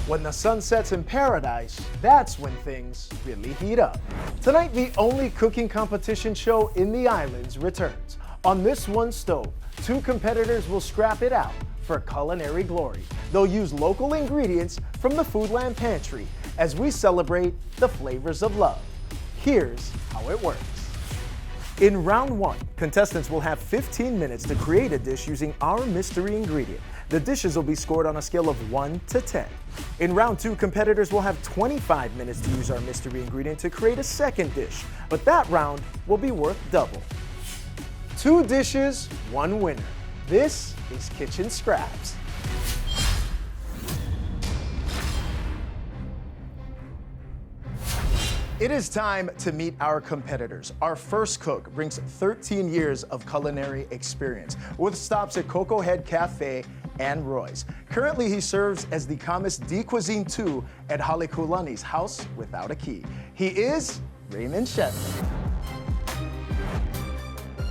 When the sun sets in paradise, that's when things really heat up. Tonight, the only cooking competition show in the islands returns. On this one stove, two competitors will scrap it out for culinary glory. They'll use local ingredients from the Foodland Pantry as we celebrate the flavors of love. Here's how it works. In round one, contestants will have 15 minutes to create a dish using our mystery ingredient. The dishes will be scored on a scale of 1 to 10. In round two, competitors will have 25 minutes to use our mystery ingredient to create a second dish, but that round will be worth double. 2 dishes, 1 winner. This is Kitchen Scraps. It is time to meet our competitors. Our first cook brings 13 years of culinary experience with stops at Coco Head Cafe and Roy's. Currently, he serves as the Commis de Cuisine 2 at Halekulani's House Without a Key. He is Raymond Shevlin.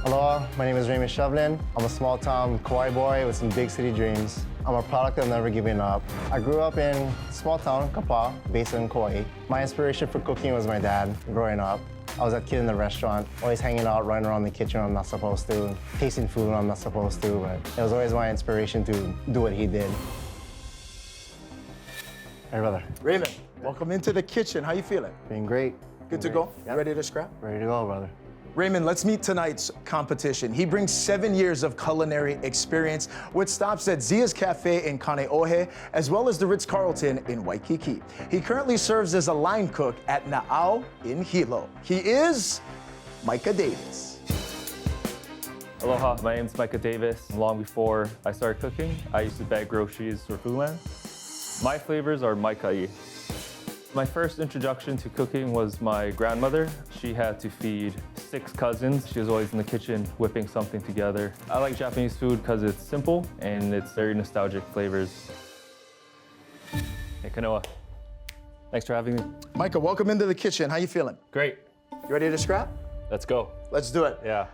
Hello, my name is Raymond Shevlin. I'm a small-town Kauai boy with some big city dreams. I'm a product of never giving up. I grew up in small-town Kapa, based in Kauai. My inspiration for cooking was my dad growing up. I was that kid in the restaurant, always hanging out, running around the kitchen when I'm not supposed to, tasting food when I'm not supposed to, but it was always my inspiration to do what he did. Hey, brother. Raymond, welcome into the kitchen. How you feeling? Feeling great. Good to go? Yep. Ready to scrap? Ready to go, brother. Raymond, let's meet tonight's competition. He brings 7 years of culinary experience with stops at Zia's Cafe in Kaneohe, as well as the Ritz-Carlton in Waikiki. He currently serves as a line cook at Na'au in Hilo. He is Micah Davis. Aloha, my name's Micah Davis. Long before I started cooking, I used to bag groceries for Foodland. My flavors are mai kai. My first introduction to cooking was my grandmother. She had to feed 6 cousins. She was always in the kitchen whipping something together. I like Japanese food because it's simple and it's very nostalgic flavors. Hey, Kanoa. Thanks for having me. Micah, welcome into the kitchen. How you feeling? Great. You ready to scrap? Let's go. Let's do it. Yeah.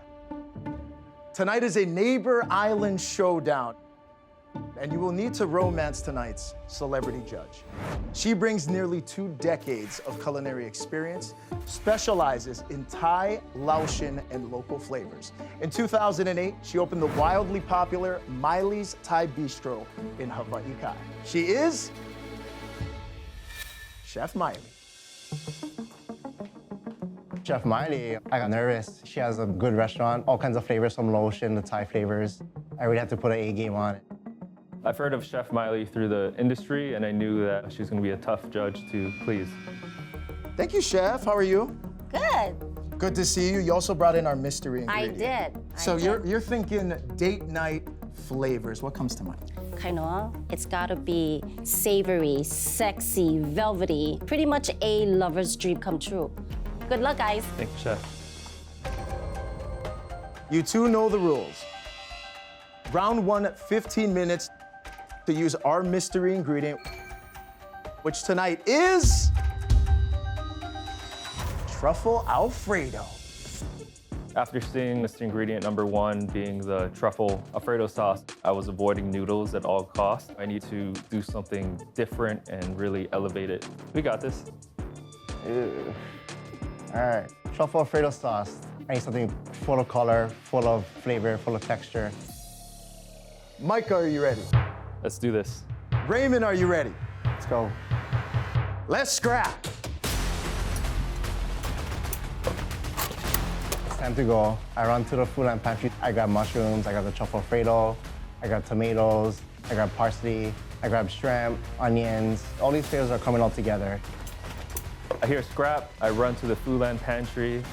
Tonight is a neighbor island showdown, and you will need to romance tonight's celebrity judge. She brings nearly 2 decades of culinary experience, specializes in Thai, Laotian, and local flavors. In 2008, she opened the wildly popular Miley's Thai Bistro in Hawaii Kai. She is Chef Miley. Chef Miley, I got nervous. She has a good restaurant, all kinds of flavors from Laotian to Thai flavors. I really had to put an A game on it. I've heard of Chef Miley through the industry, and I knew that she's going to be a tough judge to please. Thank you, Chef. How are you? Good. Good to see you. You also brought in our mystery I ingredient. did. So you're thinking date night flavors. What comes to mind? Kainoa, it's gotta be savory, sexy, velvety, pretty much a lover's dream come true. Good luck, guys. Thank you, Chef. You two know the rules. Round 1, 15 minutes to use our mystery ingredient, which tonight is truffle Alfredo. After seeing mystery ingredient number 1 being the truffle Alfredo sauce, I was avoiding noodles at all costs. I need to do something different and really elevate it. We got this. Ew. All right, truffle Alfredo sauce. I need something full of color, full of flavor, full of texture. Micah, are you ready? Let's do this. Raymond, are you ready? Let's go. Let's scrap. It's time to go. I run to the Foodland Pantry. I grab mushrooms, I grab the truffle Alfredo, I grab tomatoes, I grab parsley, I grab shrimp, onions. All these flavors are coming all together. I hear scrap. I run to the Foodland Pantry.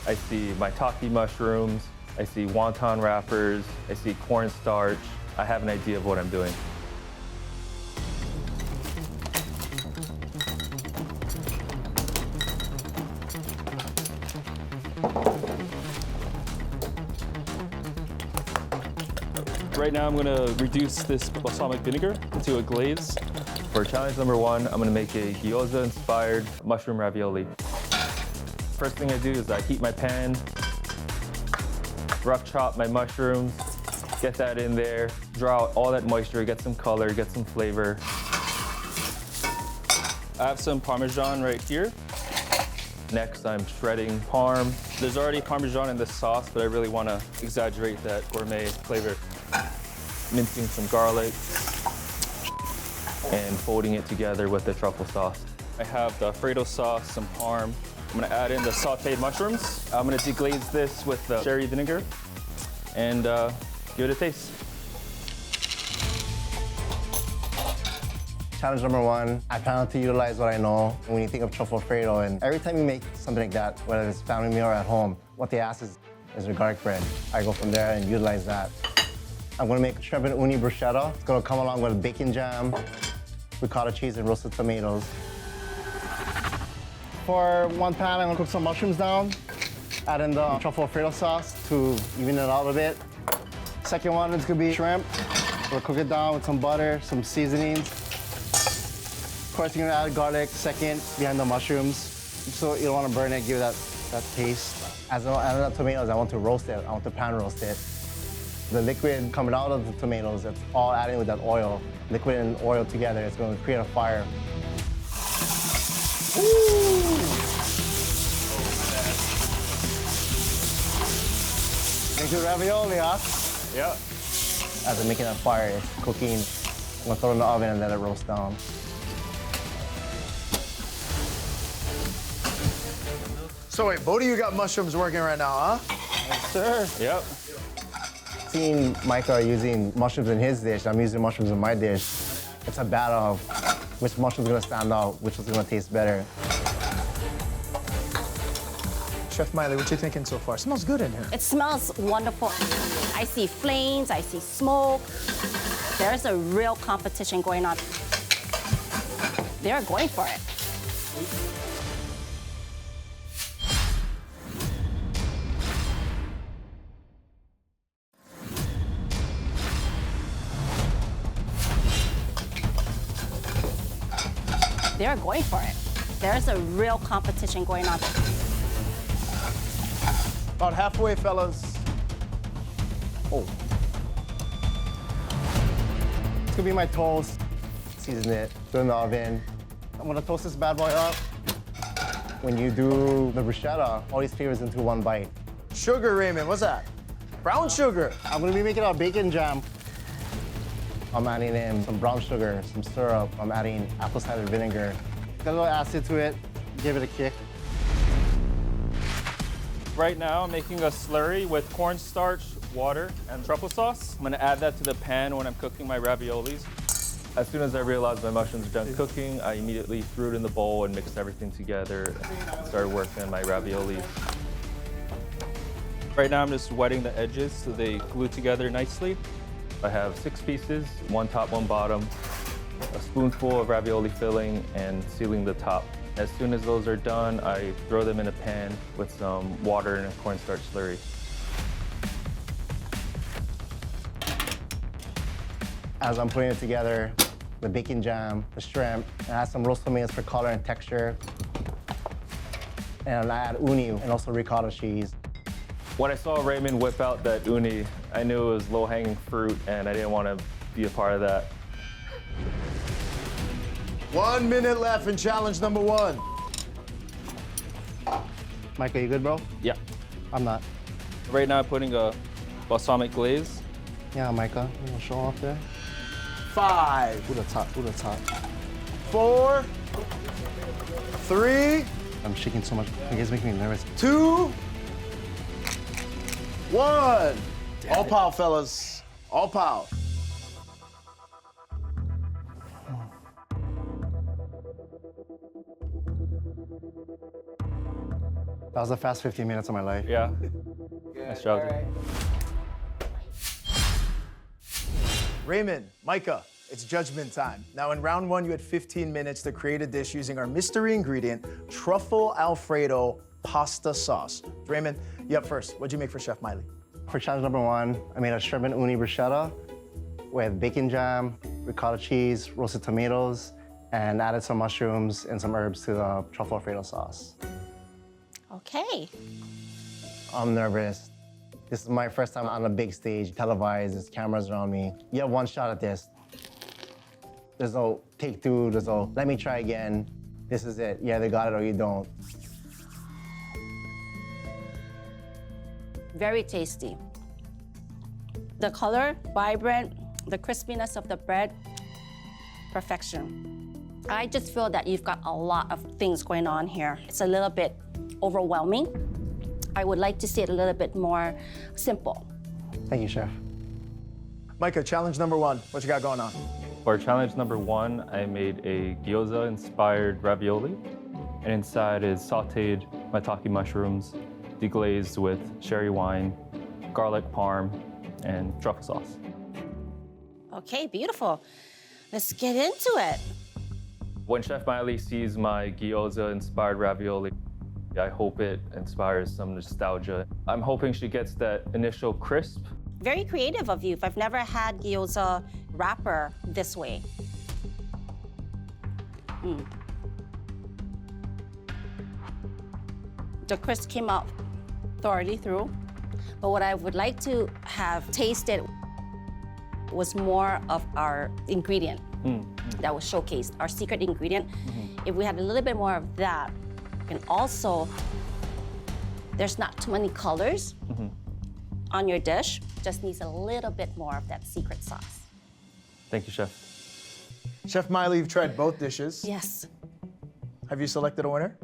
I see maitake mushrooms. I see wonton wrappers. I see cornstarch. I have an idea of what I'm doing. Right now, I'm gonna reduce this balsamic vinegar into a glaze. For challenge number 1, I'm gonna make a gyoza-inspired mushroom ravioli. First thing I do is I heat my pan, rough chop my mushrooms, get that in there, draw out all that moisture, get some color, get some flavor. I have some Parmesan right here. Next, I'm shredding Parm. There's already Parmesan in the sauce, but I really want to exaggerate that gourmet flavor. Mincing some garlic and folding it together with the truffle sauce. I have the Alfredo sauce, some Parm. I'm gonna add in the sauteed mushrooms. I'm gonna deglaze this with the sherry vinegar and give it a taste. Challenge number one, I plan to utilize what I know when you think of truffle Alfredo. And every time you make something like that, whether it's family meal or at home, what they ask is your garlic bread. I go from there and utilize that. I'm gonna make shrimp and uni bruschetta. It's gonna come along with bacon jam, ricotta cheese, and roasted tomatoes. For one pan, I'm gonna cook some mushrooms down, add in the truffle Alfredo sauce to even it out a bit. Second one is gonna be shrimp. We'll cook it down with some butter, some seasonings. Of course, you're gonna add garlic second behind the mushrooms. So you don't wanna burn it, give it that taste. As I add the tomatoes, I want to roast it. I want to pan roast it. The liquid coming out of the tomatoes, it's all adding with that oil. Liquid and oil together, it's gonna create a fire. Into ravioli, huh? Yeah. As I'm making that fire, it's cooking. I'm gonna throw it in the oven and let it roast down. So wait, both of you got mushrooms working right now, huh? Yes, sir. Yep. Seeing Micah using mushrooms in his dish, I'm using mushrooms in my dish. It's a battle of which mushroom's gonna stand out, which one's gonna taste better. Chef Miley, what you thinking so far? Smells good in here. It smells wonderful. I see flames, I see smoke. There's a real competition going on. They're going for it. They're going for it. There's a real competition going on. About halfway, fellas. Oh. It's gonna be my toast. Season it, put it in the oven. I'm gonna toast this bad boy up. When you do the bruschetta, all these flavors into one bite. Sugar, Raymond, what's that? Brown sugar. I'm gonna be making a bacon jam. I'm adding in some brown sugar, some syrup. I'm adding apple cider vinegar. Got a little acid to it, give it a kick. Right now, I'm making a slurry with cornstarch, water, and truffle sauce. I'm gonna add that to the pan when I'm cooking my raviolis. As soon as I realized my mushrooms are done cooking, I immediately threw it in the bowl and mixed everything together and started working on my raviolis. Right now, I'm just wetting the edges so they glue together nicely. I have 6 pieces, 1 top, 1 bottom, a spoonful of ravioli filling, and sealing the top. As soon as those are done, I throw them in a pan with some water and a cornstarch slurry. As I'm putting it together, the bacon jam, the shrimp, and I add some roast tomatoes for color and texture. And I add uni and also ricotta cheese. When I saw Raymond whip out that uni, I knew it was low-hanging fruit, and I didn't want to be a part of that. 1 minute left in challenge number 1. Micah, you good, bro? Yeah. I'm not. Right now, I'm putting a balsamic glaze. Yeah, Micah, you wanna show off there? 5, Who the top, who the top? 4, 3, I'm shaking so much, you guys making me nervous. 2, 1. All pow, fellas. All pow. That was the fast 15 minutes of my life. Yeah. Nice job. Right. Raymond, Micah, it's judgment time. Now, in round 1, you had 15 minutes to create a dish using our mystery ingredient, truffle Alfredo pasta sauce. Raymond, you up first. What'd you make for Chef Miley? For challenge number 1, I made a shrimp and uni bruschetta with bacon jam, ricotta cheese, roasted tomatoes, and added some mushrooms and some herbs to the truffle Alfredo sauce. Okay. I'm nervous. This is my first time on a big stage, televised, there's cameras around me. You have 1 shot at this. There's no take 2, there's no let me try again. This is it. You either got it or you don't. Very tasty. The color, vibrant, the crispiness of the bread, perfection. I just feel that you've got a lot of things going on here. It's a little bit overwhelming. I would like to see it a little bit more simple. Thank you, Chef. Micah, challenge number one. What you got going on? For challenge number one, I made a gyoza-inspired ravioli. And inside is sauteed maitake mushrooms, deglazed with sherry wine, garlic parm, and truffle sauce. Okay, beautiful. Let's get into it. When Chef Miley sees my gyoza-inspired ravioli, I hope it inspires some nostalgia. I'm hoping she gets that initial crisp. Very creative of you. I've never had gyoza wrapper this way. The crisp came out thoroughly through, but what I would like to have tasted was more of our ingredient that was showcased, our secret ingredient. If we had a little bit more of that, and also, there's not too many colors on your dish, just needs a little bit more of that secret sauce. Thank you, Chef. Chef Miley, you've tried both dishes. Yes. Have you selected a winner?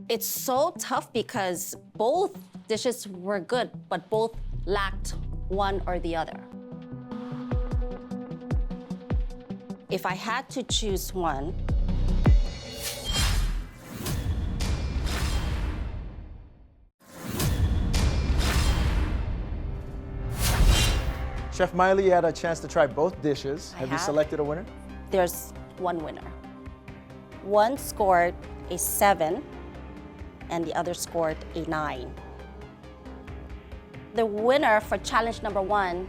It's so tough because both dishes were good, but both lacked one or the other. If I had to choose one, Chef Miley, you had a chance to try both dishes. I Have you have. selected a winner? there's one winner. One scored a 7, and the other scored a 9. The winner for challenge number 1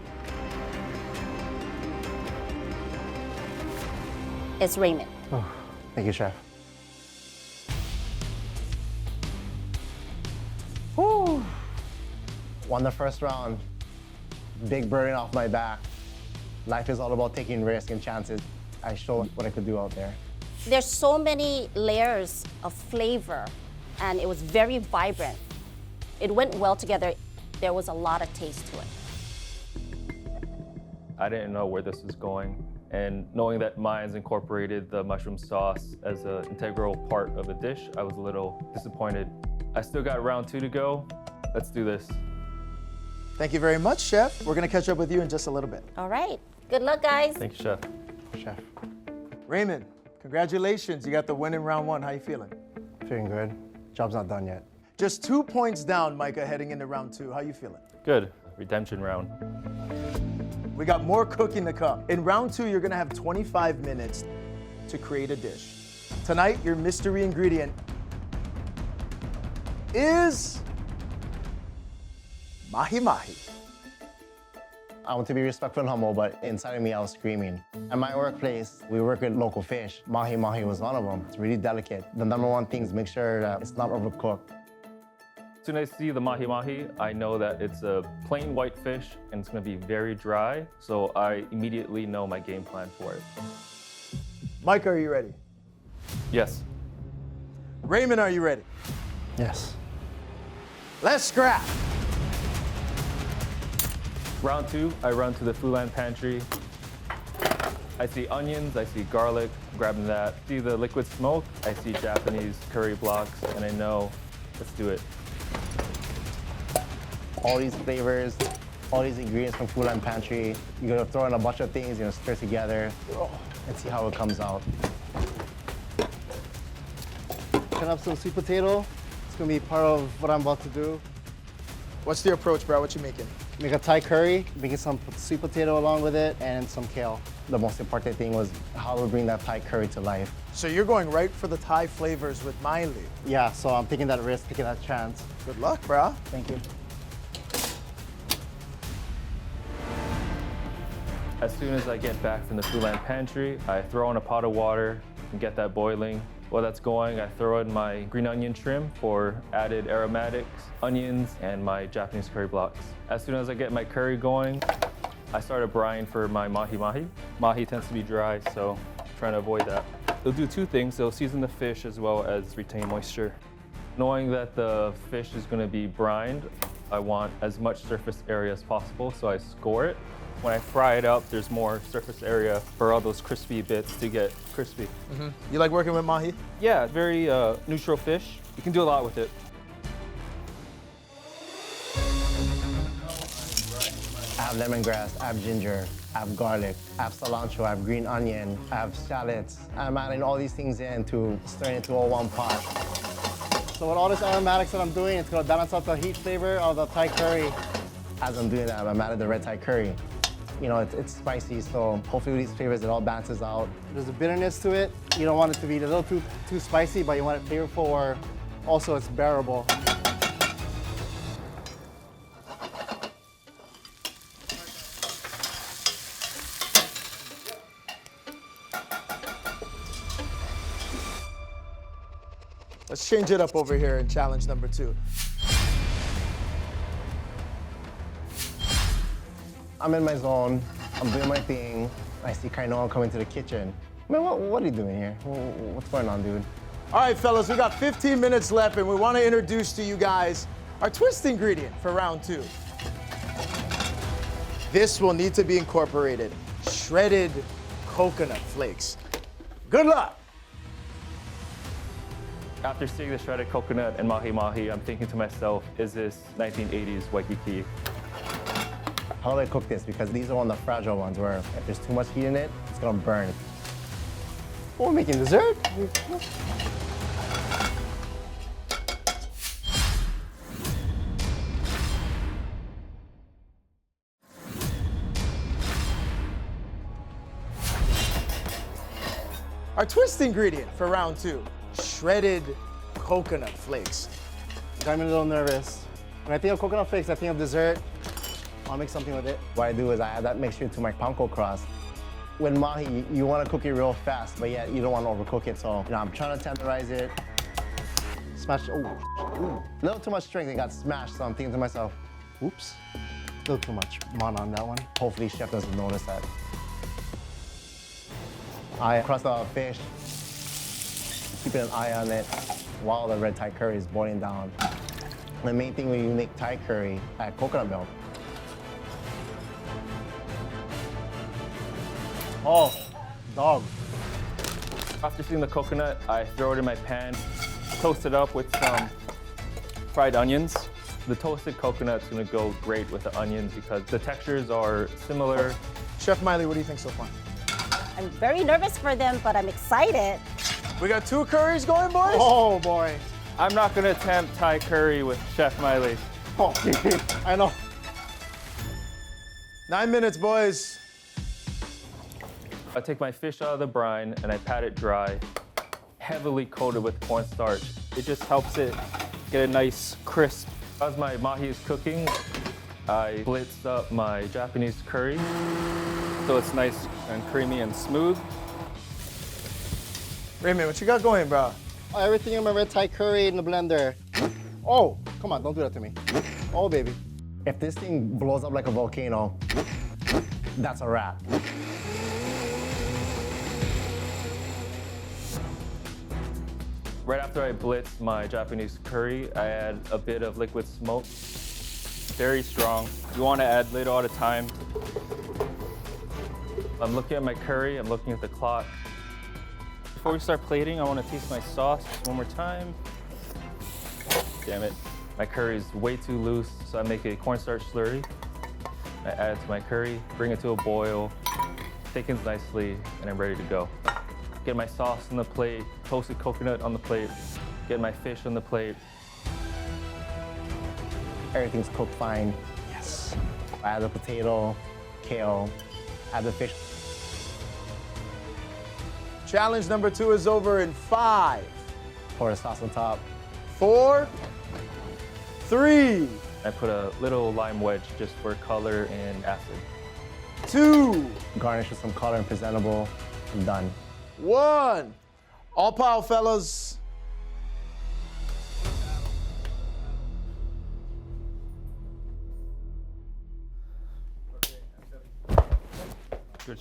is Raymond. Oh, thank you, Chef. Whew. Won the first round. Big burden off my back. Life is all about taking risks and chances. I showed what I could do out there. There's so many layers of flavor, and it was very vibrant. It went well together. There was a lot of taste to it. I didn't know where this was going. And knowing that mine's incorporated the mushroom sauce as an integral part of a dish, I was a little disappointed. I still got round 2 to go. Let's do this. Thank you very much, Chef. We're gonna catch up with you in just a little bit. All right. Good luck, guys. Thank you, Chef. Chef, Raymond, congratulations. You got the win in round 1. How you feeling? feeling good. Job's not done yet. Just 2 points down, Micah, heading into round 2. How you feeling? Good. Redemption round. We got more cooking to come. In round 2, you're gonna have 25 minutes to create a dish. Tonight, your mystery ingredient is mahi-mahi. I want to be respectful and humble, but inside of me, I was screaming. At my workplace, we work with local fish. Mahi-mahi was one of them. It's really delicate. The number one thing is make sure that it's not overcooked. As soon as I see the mahi-mahi, I know that it's a plain white fish and it's gonna be very dry, so I immediately know my game plan for it. Micah, are you ready? Yes. Raymond, are you ready? Yes. Let's scrap. Round 2, I run to the Fulan pantry. I see onions, I see garlic, grabbing that. See the liquid smoke, I see Japanese curry blocks, and I know, let's do it. All these flavors, all these ingredients from Fulan Pantry. You're gonna throw in a bunch of things, you're gonna stir together, and see how it comes out. Cut up some sweet potato. It's gonna be part of what I'm about to do. What's the approach, bro? What you making? Make a Thai curry, making some sweet potato along with it, and some kale. The most important thing was how to bring that Thai curry to life. So you're going right for the Thai flavors with Miley. Yeah, so I'm taking that risk, taking that chance. Good luck, bro. Thank you. As soon as I get back from the Fulan pantry, I throw in a pot of water and get that boiling. While that's going, I throw in my green onion trim for added aromatics, onions, and my Japanese curry blocks. As soon as I get my curry going, I start a brine for my mahi-mahi. Mahi tends to be dry, so I'm trying to avoid that. It'll do two things. It'll season the fish as well as retain moisture. Knowing that the fish is going to be brined, I want as much surface area as possible, so I score it. When I fry it up, there's more surface area for all those crispy bits to get crispy. You like working with mahi? Yeah, very neutral fish. You can do a lot with it. I have lemongrass, I have ginger, I have garlic, I have cilantro, I have green onion, I have shallots. I'm adding all these things in to stir it into a one pot. So with all this aromatics that I'm doing, it's gonna balance out the heat flavor of the Thai curry. As I'm doing that, I'm adding the red Thai curry. You know, it's spicy, so hopefully with these flavors, it all balances out. There's a bitterness to it. You don't want it to be a little too spicy, but you want it flavorful, or also it's bearable. Let's change it up over here in challenge number 2. I'm in my zone, I'm doing my thing. I see Kainoa come into the kitchen. Man, what are you doing here? What's going on, dude? All right, fellas, we got 15 minutes left, and we want to introduce to you guys our twist ingredient for round 2. This will need to be incorporated: shredded coconut flakes. Good luck. After seeing the shredded coconut and mahi-mahi, I'm thinking to myself, is this 1980s Waikiki? How do I cook this? Because these are one of the fragile ones where if there's too much heat in it, it's gonna burn. Oh, we're making dessert? Our twist ingredient for round 2: shredded coconut flakes. Got me a little nervous. When I think of coconut flakes, I think of dessert. I'll make something with it. What I do is I add that mixture to my panko crust. With mahi, you want to cook it real fast, but yet you don't want to overcook it. So, I'm trying to tenderize it. Smash, ooh. A little too much strength, it got smashed, so I'm thinking to myself, oops, a little too much mana on that one. Hopefully chef doesn't notice that. I crust the fish, keeping an eye on it while the red Thai curry is boiling down. The main thing when you make Thai curry, add coconut milk. Oh, dog. After seeing the coconut, I throw it in my pan, toast it up with some fried onions. The toasted coconut's gonna go great with the onions because the textures are similar. Chef Miley, what do you think so far? I'm very nervous for them, but I'm excited. We got 2 curries going, boys? Oh boy. I'm not gonna attempt Thai curry with Chef Miley. Oh, I know. 9 minutes, boys. I take my fish out of the brine and I pat it dry, heavily coated with cornstarch. It just helps it get a nice crisp. As my mahi is cooking, I blitz up my Japanese curry so it's nice and creamy and smooth. Raymond, what you got going, bro? Everything in my red Thai curry in the blender. Oh, come on, don't do that to me. Oh, baby. If this thing blows up like a volcano, that's a wrap. Right after I blitz my Japanese curry, I add a bit of liquid smoke. Very strong. You want to add little at a time. I'm looking at my curry, I'm looking at the clock. Before we start plating, I want to taste my sauce just one more time. Damn it. My curry is way too loose, so I make a cornstarch slurry. I add it to my curry, bring it to a boil, thickens nicely, and I'm ready to go. Get my sauce on the plate, toasted coconut on the plate, get my fish on the plate. Everything's cooked fine. Yes. Add the potato, kale, add the fish. Challenge number 2 is over in 5, Pour the sauce on top. 4, 3, I put a little lime wedge just for color and acid. 2, Garnish with some color and presentable. I'm done. 1. All power, fellas. Good.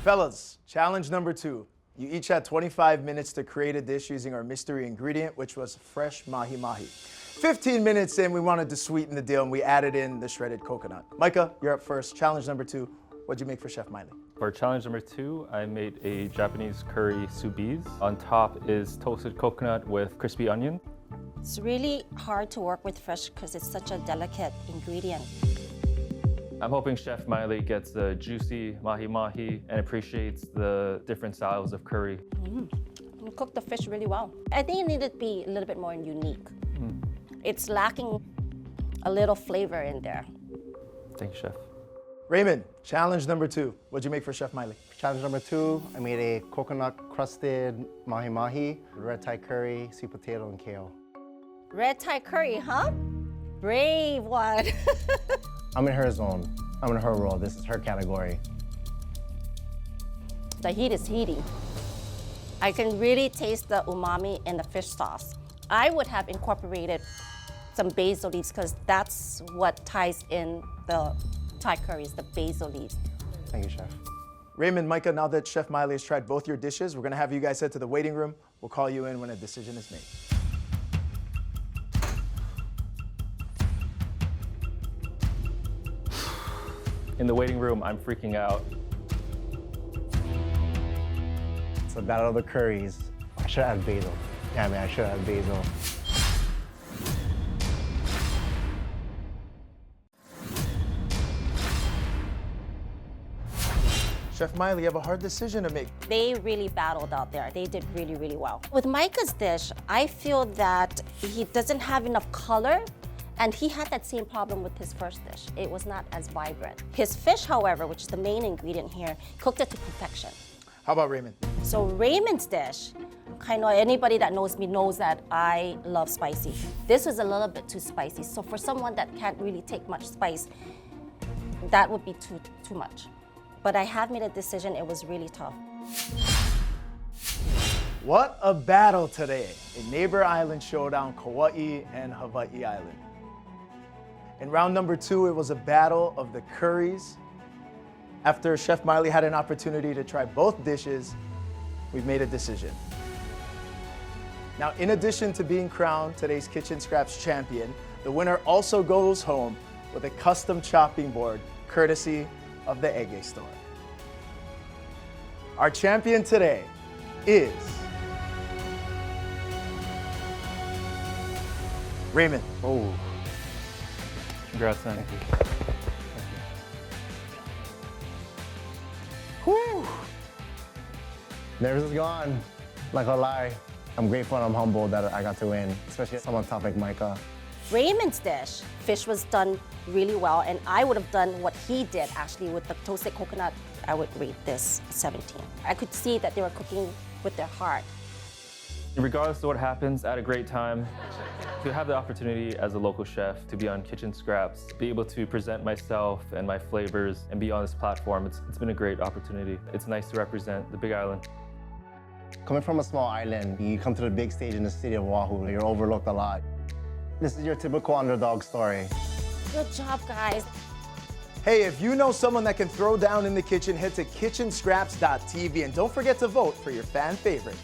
Fellas, challenge number 2. You each had 25 minutes to create a dish using our mystery ingredient, which was fresh mahi-mahi. 15 minutes in, we wanted to sweeten the deal, and we added in the shredded coconut. Micah, you're up first. Challenge number 2. What'd you make for Chef Miley? For challenge number 2, I made a Japanese curry sous vide. On top is toasted coconut with crispy onion. It's really hard to work with fish because it's such a delicate ingredient. I'm hoping Chef Miley gets the juicy mahi-mahi and appreciates the different styles of curry. You cooked the fish really well. I think it needed to be a little bit more unique. It's lacking a little flavor in there. Thank you, Chef. Raymond, challenge number 2. What'd you make for Chef Miley? Challenge number 2, I made a coconut crusted mahi-mahi, red Thai curry, sweet potato, and kale. Red Thai curry, huh? Brave one. I'm in her zone. I'm in her role. This is her category. The heat is heating. I can really taste the umami in the fish sauce. I would have incorporated some basil leaves because that's what ties in the Thai curries, the basil leaves. Thank you, Chef. Raymond, Micah, now that Chef Miley has tried both your dishes, we're gonna have you guys head to the waiting room. We'll call you in when a decision is made. In the waiting room, I'm freaking out. It's the battle of the curries. I should have basil. Yeah, man, I should have basil. Chef Miley, you have a hard decision to make. They really battled out there. They did really, really well. With Micah's dish, I feel that he doesn't have enough color, and he had that same problem with his first dish. It was not as vibrant. His fish, however, which is the main ingredient here, cooked it to perfection. How about Raymond? So Raymond's dish, kind of anybody that knows me knows that I love spicy. This was a little bit too spicy. So for someone that can't really take much spice, that would be too much. But I have made a decision. It was really tough. What a battle today. A neighbor island showdown, Kauai and Hawaii Island. In round number 2, it was a battle of the curries. After Chef Miley had an opportunity to try both dishes, we've made a decision. Now, in addition to being crowned today's Kitchen Scraps champion, the winner also goes home with a custom chopping board, courtesy of the Ege store. Our champion today is Raymond. Oh. Congrats, man. Thank you. Whew. Nerves is gone. Like a lie. I'm grateful and I'm humbled that I got to win, especially someone tough like Micah. Raymond's dish, fish was done really well, and I would have done what he did actually with the toasted coconut. I would rate this 17. I could see that they were cooking with their heart. Regardless of what happens, I had a great time. To have the opportunity as a local chef to be on Kitchen Scraps, be able to present myself and my flavors and be on this platform, it's been a great opportunity. It's nice to represent the Big Island. Coming from a small island, you come to the big stage in the city of Oahu, you're overlooked a lot. This is your typical underdog story. Good job, guys. Hey, if you know someone that can throw down in the kitchen, head to kitchenscraps.tv and don't forget to vote for your fan favorite.